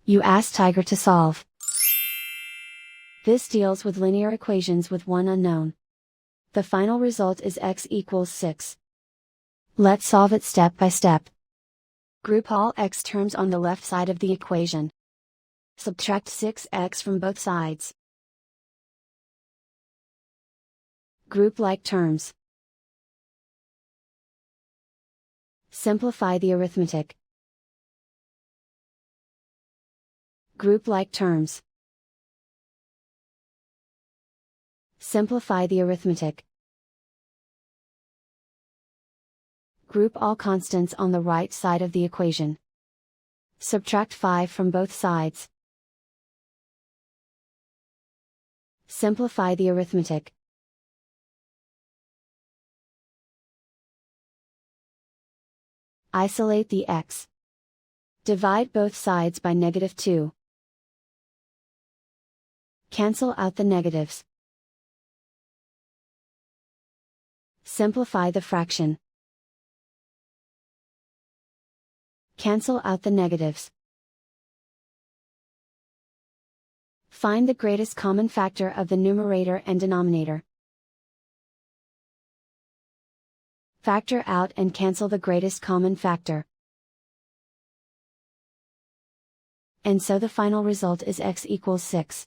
You ask Tiger to solve. This deals with linear equations with one unknown. The final result is x equals 6. Let's solve it step by step. Group all x terms on the left side of the equation. Subtract 6x from both sides. Group like terms. Simplify the arithmetic. Group like terms. Simplify the arithmetic. Group all constants on the right side of the equation. Subtract 5 from both sides. Simplify the arithmetic. Isolate the x. Divide both sides by -2. Cancel out the negatives. Simplify the fraction. Cancel out the negatives. Find the greatest common factor of the numerator and denominator. Factor out and cancel the greatest common factor. And so the final result is x equals 6.